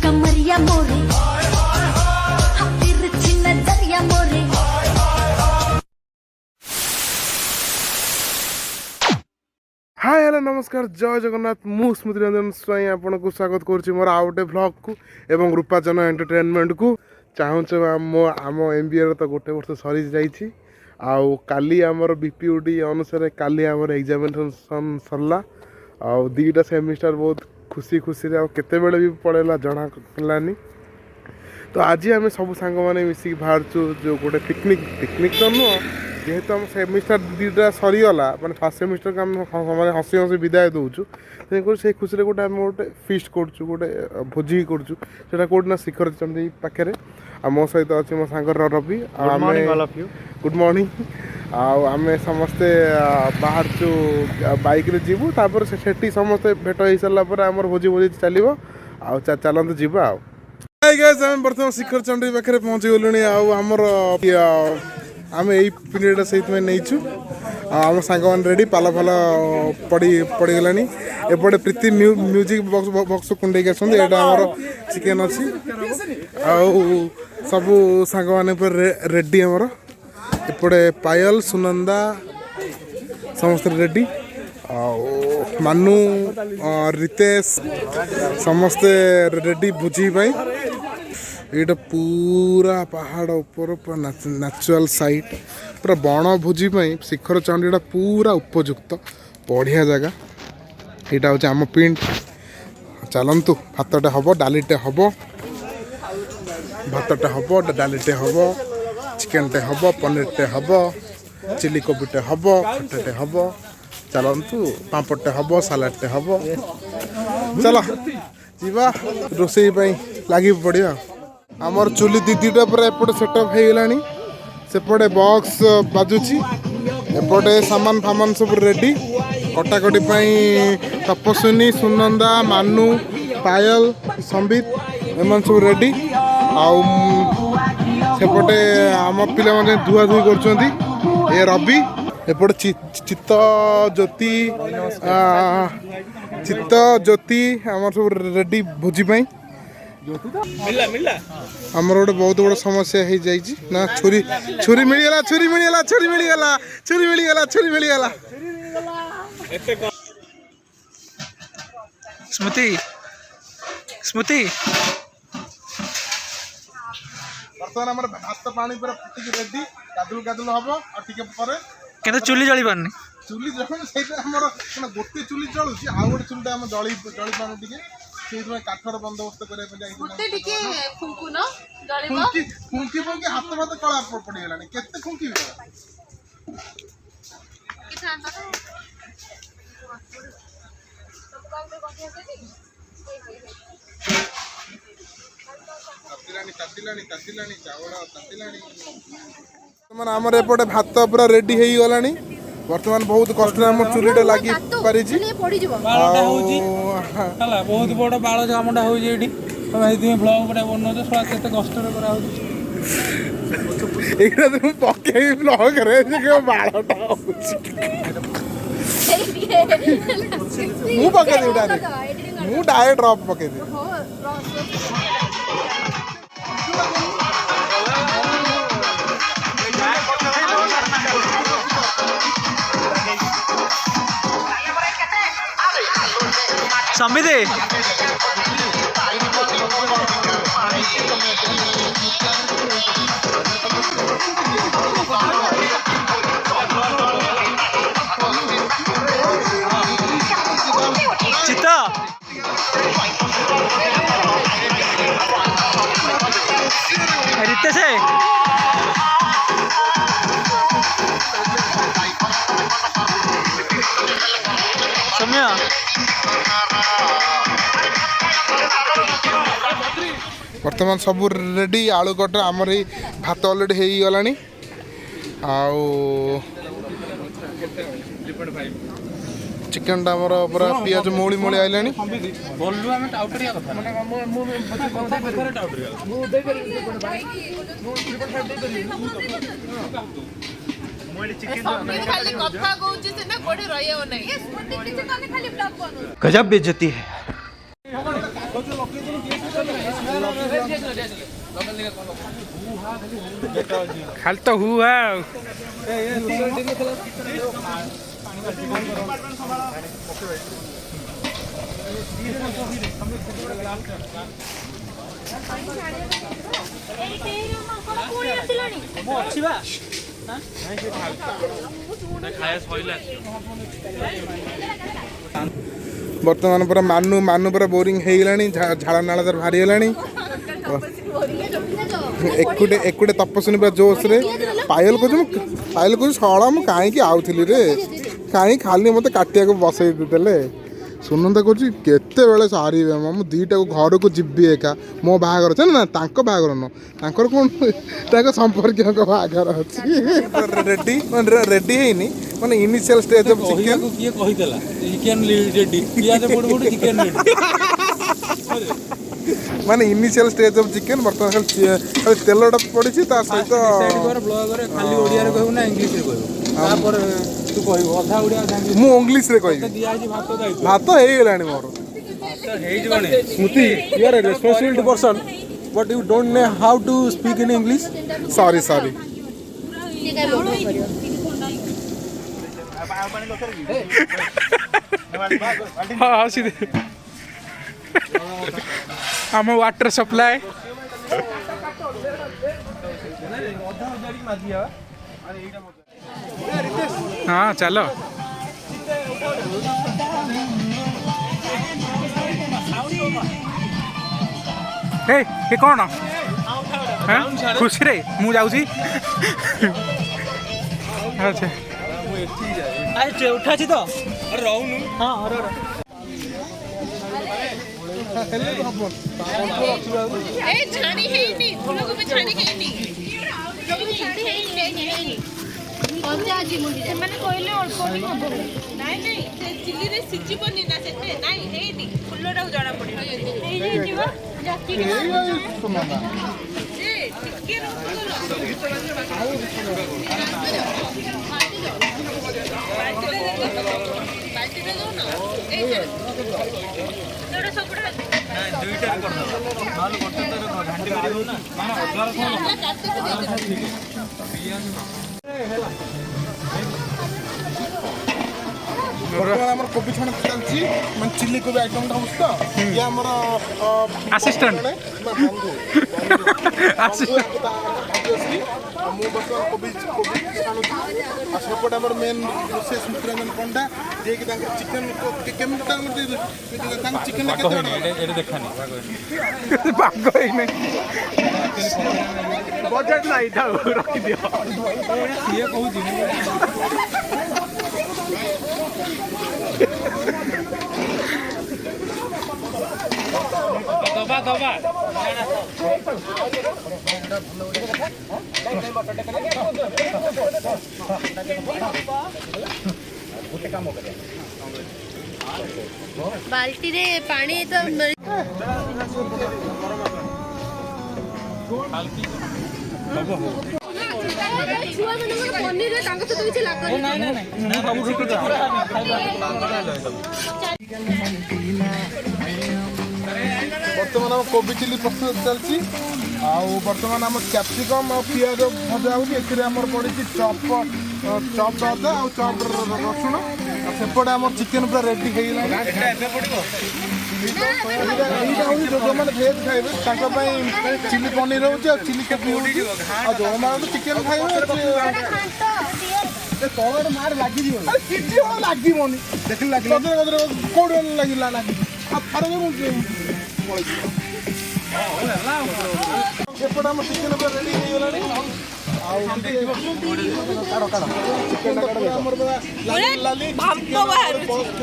कमरिया मोरे नजरिया मोरे। Hi hello नमस्कार जय जगन्नाथ मु स्मृति रंजन स्वाई आपन को स्वागत करुच्ची मोर आउ गोटे ब्लॉग को एवं रूपाचन एंटरटेनमेंट को चाहूँ आम एमबीए तो गोटे वर्ष सरी जाइए आउ काली आमर बीपीयूडी अनुसार काली आमर एग्जामिनेशन सरला आउ दीटा सेमिस्टर बहुत खुशी खुशी केते बेले भी पड़ेला जना पड़ानी। तो आज आम सब सांग मैंने मिसिक बाहर जो गोटे पिकनिक पिकनिक तो नुह जेहेतु आम सेमिस्टर दुईटा सरीगला मैंने फास्ट सेमिस्टर को आम हसी हसी विदाय दूचु तेणुकर से खुशी गोटे आम गोटे फिस्ट करुँ गोटे भोजी करुँ कौटना शिखर चंदी पाखे मो सहित अच्छे मो सांग रवि गुड मॉर्निंग आम समस्ते बाहर बाइक रे जीवु तापर से समस्ते भेट हो सारा आमर भोजी भोजी चलो चलते जीवा आम बर्तमान शिखर चंडी पाखे पहुँची गलु आमर आम यही पीरियड से नहीं आम सांग मैंने रेडी पाल फाल पड़गला एपटे प्रीति म्यूजिक बक्स कुंडे आमर चिकेन अच्छी सबू सांग मैंने रेडी आमर एपटे पायल सुनंदा समस्त रेडी मानू रितेश समस्ते रेडी भोजी ये पूरा पहाड़ ऊपर पूरा नेचुरल साइट पूरा बण भोजी शिखर चंडीटा पूरा उपयुक्त बढ़िया जगह यहाँ हूँ आम पिंड चलतु भातटे हम डालीटे हम भातटे हम डालीटे हम चिकेनटे हम पनीरटे हम चिली कोबीटे हम खटाटे हम चलतु पापड़टे हम सालाडटे हम चल जीवा रोसई लगी पड़ा आमर चुली दीदीटा पूरा एपटे सेटअप हो गला सेपटे बॉक्स बाजुची एपटे सामान फामान सब रेडी कटाकटी तपस्विनी सुनंदा मानू पायल संबित एम सब रेडी आउपटे आम पिला माने धुआ धुई कर रवि एपटे चित्त ज्योति आम सब रेडी भोजी आमर गोटे बहुत बड़ समस्या हो जाइए ना छुरी छुरी मिलगला छुरी मिलगला छुरी मिलगला छुरी मिलगला छुरी मिलगला स्मृति स्मृति बर्तमान आमर भात पानी पूरा फुटिक रेडी गादुल गादुल हम और टिके परे केते चुली जळी पारनी चुली जखन सेटा हमर गोटे चुली जळुची आ गोटे चुलीटा हम जळी पानु टिके काठर बंदोबस्त फुंकी हाथ भात कला पड़गला केते फुंकी आमर एपटे भात पूरा रेडी हो गला बर्तमान बहुत कष्ट चुलीटा लगी पारी बहुत बड़ बाल कामटा हो ब्लॉग गुटा बनाऊ केते कष्ट पके ब्लॉग बालटा मु डायरेक्ट ड्रॉप पके समिति चित्ता रितेश सौम्या बर्तमान सब रेडी आलू कटा आमर भात अलरेडी हो गला चिकेन आमर पूरा पियाज मौली मौली आइला खाली कथा कहूची सिना कोठी रहयो नै किछ कने खाली ब्लॉग बनु गजब बेइज्जती है। खाली तो हुआ बर्तमान पूरा मानू मानू पूरा बोरिंग हो गलानी झाड़ा नाला तार भारी गलानी एकुटे एकुटे तपस्विनी पूरा जोश रे पायल को छड़ा मु कहीं आउली रे कहीं खाली मत काटिया को बसई देले सुनंदा कौच केते बेले सारे मु दीटा को घर को जीवी एका मो बाहागर अच्छे ना बाहागर न तांकर कौन संपर्क बाहागर अच्छी रेडी रेडी है माने इनिशियल स्टेज ऑफ चिकन किए कहितला चिकन रेडी पियाज पड़ पड़ चिकन रेडी माने इनिशियल स्टेज ऑफ चिकन बर्तमान खाली तेलटा पड़ी ता सहित ब्लॉग रे खाली ओडिया रे कहू ना इंग्लिश रे कहू तापर तू कहू अधा ओडिया मु इंग्लिश रे कहि दिया जी भात दाई भात हे गेलानी मोर हे जने Smriti you are a responsibility person but you don't know how to speak in English sorry हाँ सीधे आम वाटर सप्लाई हाँ चलो हे कौन हाँ खुशी रे मु जाऊँ अच्छा उठा तो रहनु हाँ ए छाणी हेनी फूल को भी छाणी हेनी छाणी हेनी पंजा जी मुंडी से माने कहले अल्प नहीं हबो नाही नाही से चिल्ली रे सिजिबनी ना सेते नाही हेनी फुल्लोटा जणा पड़ी हे जे जीवा जाती के ए टिके कोबी छाण चलती मैं चिल्ली कोबी आइटम टा तो ये हमर असिस्टेंट मु बस कोबी छाणु सेपटे हमर मेन प्रोसेस मित्रंजन पंडा जे कि चिकन केम चिकन एटे देखानी बाग नहीं बजट नहीं था रखी दियो ये कहू दबा दबा बाल्टी रे पानी तो छुआ मनकर पनीर रे तांको तो किछ लागो ना बाबू ठीक बर्तमान आम कोबी चिल्ली प्रस्तुत चलती बर्तमान आम कैप्सिकम और पियाज भजा होमर पड़ी चप चप अदा और चप रसुण सेपटे आम चिकेन पूरा रेडी जो मैंने भेज खाइबे चिल्ली पनीर हो चिल्ली कोबी हो जो मैंने चिकेन खाइबे तल मार लगे लगे देख लगे कौन लगे लगे एपटे आम चिकेन पूरा रेडी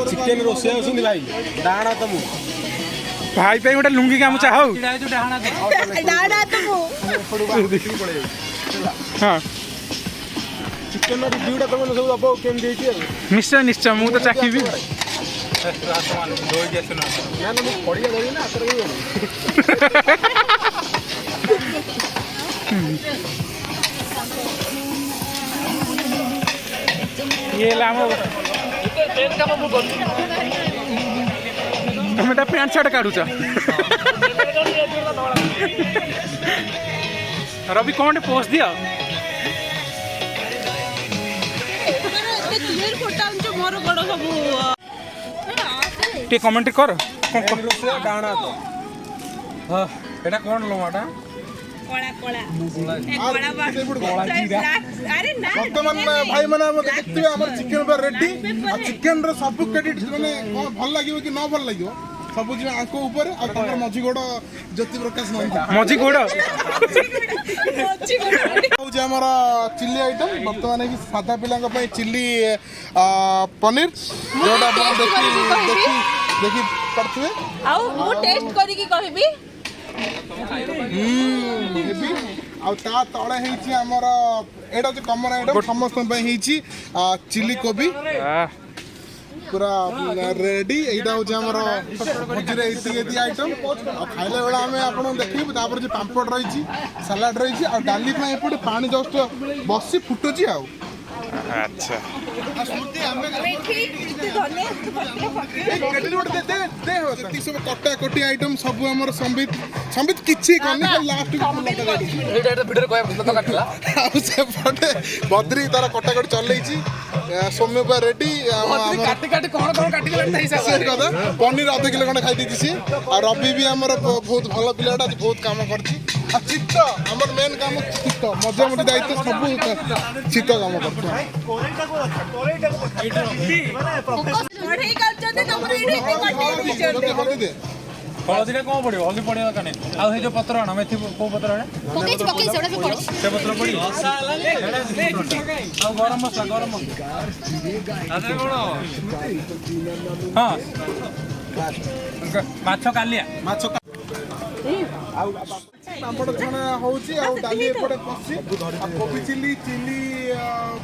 चिकेन रोसे आसुनी भाई डाणा तो मु भाई पे गोटे लुंगी गामुचा हो हाँ चिकेन रिव्यूटा तुम सब दब केमती निश्चय निश्चय मु तो चाखी ना ना पड़िया धरी ना आतर ये ला हम तुम एटा पैंट शर्ट काढुछ रवि कौन पोस्ट दिया क्लियर फोटो जो मोर बड़ सब टे कमेंट कर डाणा तो हां एटा कोन लोमाटा कोला कोला अरे ना वर्तमान भाई माने हम देखिबे हमर चिकन पर रेडी आ चिकन रो सब क्रेडिट माने भल लागियो कि न भल लागियो सब जी आंको ऊपर आ तकर मझी गोड़ ज्योति प्रकाश नंदी मजी गोड़ जे हमारा चिल्ली आइटम वर्तमान की सादा पिलांग पई चिल्ली पनीर जोडा आपण देखि करथुए आउ मु टेस्ट करी की कहबी हेबी आ ता तळे हेछि हमर एडा जे कमन आइटम समस्त पई हेछि चिल्ली कोबी पूरा रेडी एटा हो हमर भोजी रे इति आइटम आ खाइले बेला हमें आपण देखिबु तापर जे पांपड़ रहिछि सलाड रहिछि आ डाली में एपटे पानी जस्ट बसी फुटुछि आ अच्छा स्मृति हमें ठीक दे हो सब कटा कटी आइटम सब हमर संबित किछि करनी लास्ट को एटा वीडियो कहया तो काटला आ से फटे बद्री तार कटा कट चलै छी सौम्य पर रेडी काटी काटी कोन काटी गेला नहीं हिसाब से पनीर आधा किलो खंड खाई दी छी आ रवि भी हमर बहुत भलो प्लेयरटा बहुत काम करछि आ चित्त हमर मेन काम चित्त मजा मजा दायित्व सब चित्त काम करछि बढ़ई करछते तमरे इडी दे हळदीरे कोन पडियो हळदी पडियो काने आ हे जो पत्र आना मेथि को पत्र आने पकेच सोडा से पड़ी से पत्र पडी आ गरम मसला आदे कोन हां माछो कालिया माछ पापड़ छणा होउची आ डाली एपटे पसी आ कोबी चिल्ली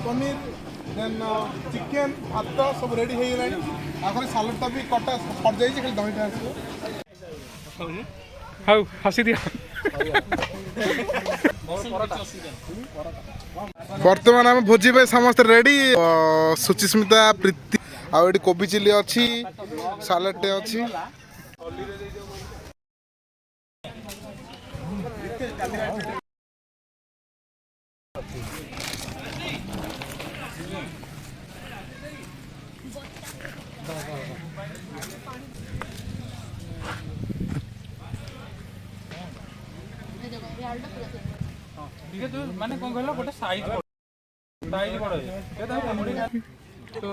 पनीर देन चिकन भात सब रेडी हे गेलानी आखरी सालाड ता भी कटा पड़ जाई खाली दहीटा आसी हाउ हसी दिया वर्तमान हम भोजी पे समस्त रेडी सुचिस्मिता प्रीति आ एडी कोबी चिल्ली अछि सालाड टे अछि ठीक है तो माने कोन कहला गोटे साइज बड़ के ता कमडी तो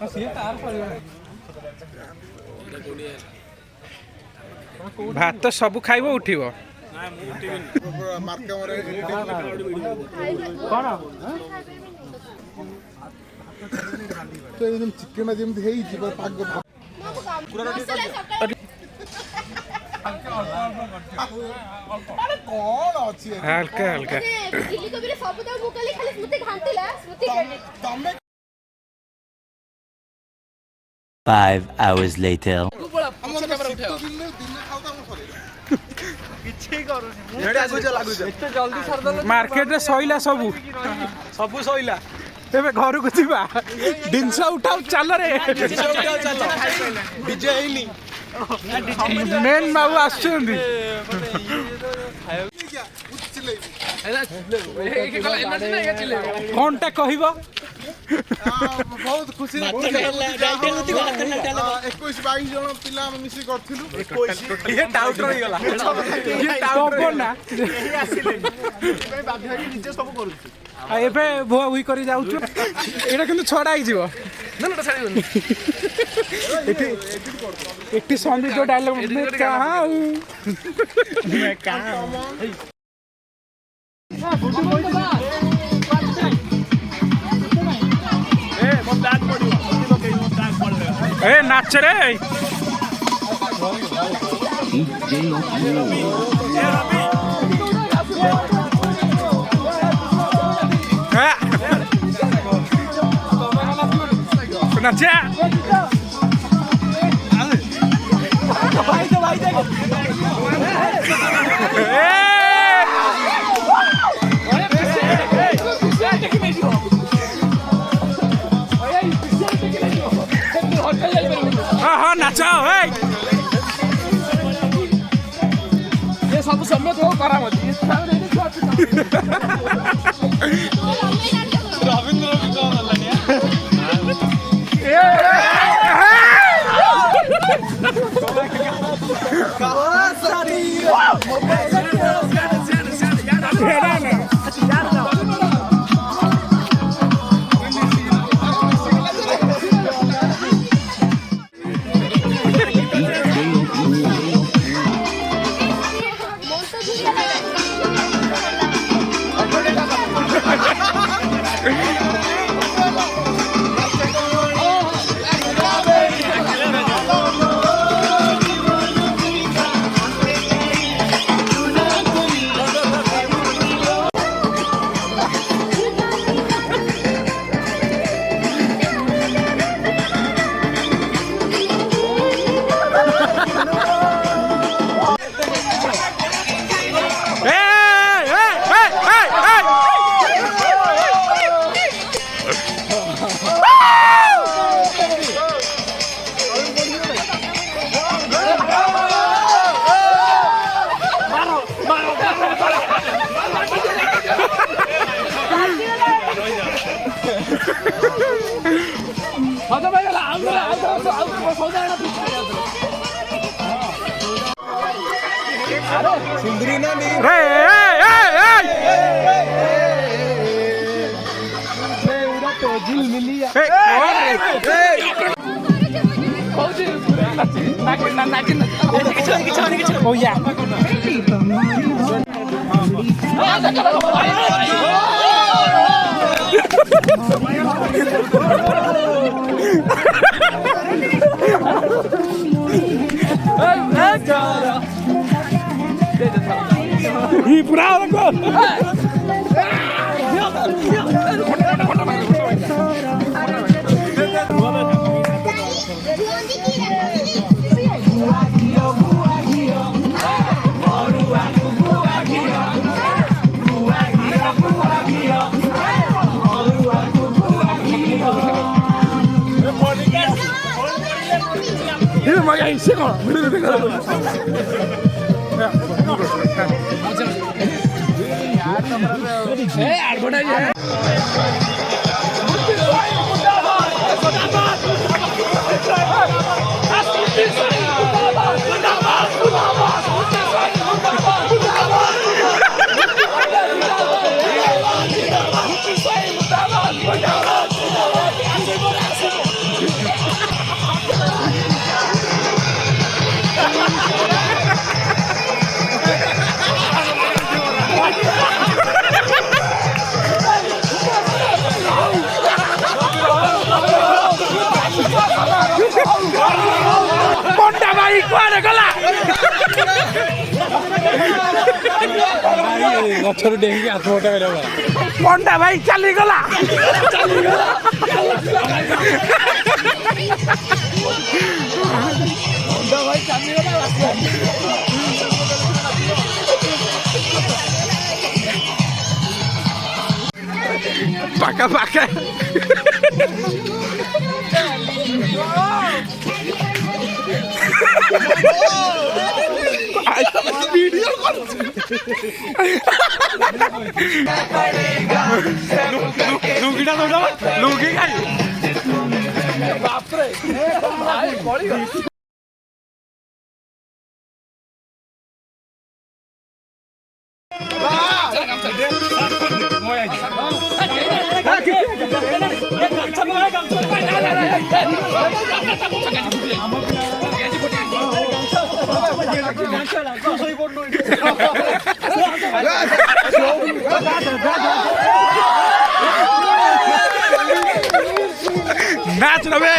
से तार पड़े भात तो सब खाइबो उठिबो मार्के मरे कोन तो एकदम चिकन जेम हेई छी पर पाग कौन अछि हल्का हल्का चिल्ली कोबी रे सब तो मुकली खाली स्मृति घांटिला स्मृति तमे 5 hours later. मार्केट रे सइला सबु सबु सइला एबे घर को जीवा दिनसा उठाओ चल रे डीजे हेनी मेन बाबू आछुंदी कोनटा कहइबो बहुत खुशी 21 22 जन पिला मिसी करथिलु 21 ये डाउट रही गला ये डाउट ना एही आसिले भाई बाध्य होई निजे सब करूछु आ एबे भुआ हुई करी जाउछु एटा किंतु छडा आइ जीवो ना ना छाड़िबनी एटी संदीप जो डायलॉग में कहां मैं कहां ए नाच रे नाचा ହଁ ନାଚ ହେ ଏ ସବୁ ସମୟ ତ କରାମତି ରବୀନ୍ଦ୍ର ବି କଣ ହେଲାନି सुंदरी ना पंडा भाई कुआडे गला गछर डेंगी हाथ मोटा करबा पंडा भाई चली गला पंडा भाई चली गला पाका पाका वीडियो लुंगीटा लुंगी खाई बाप रे भाई पड़ी नाच रहे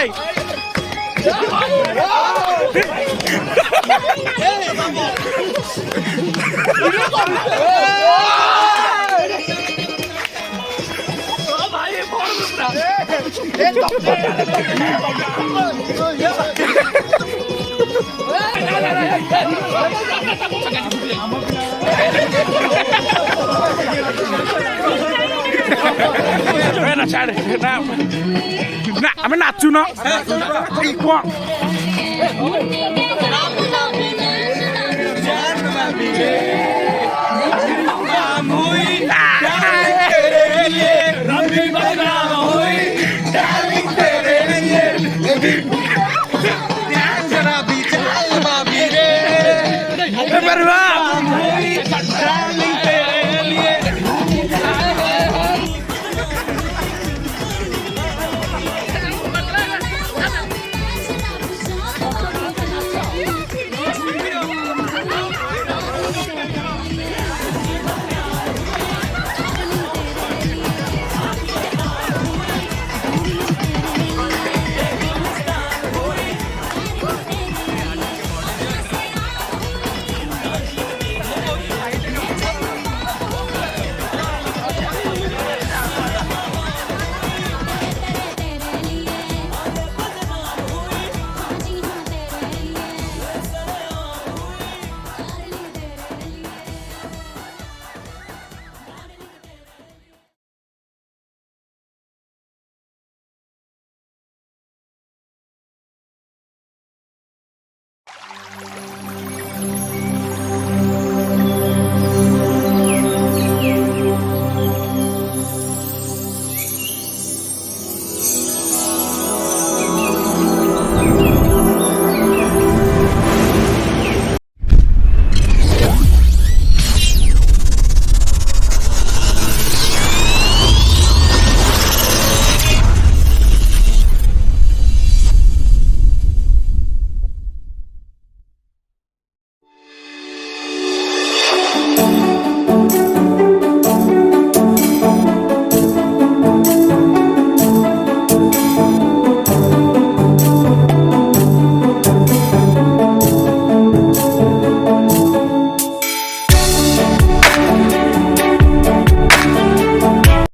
ना आम नाचुन Darling,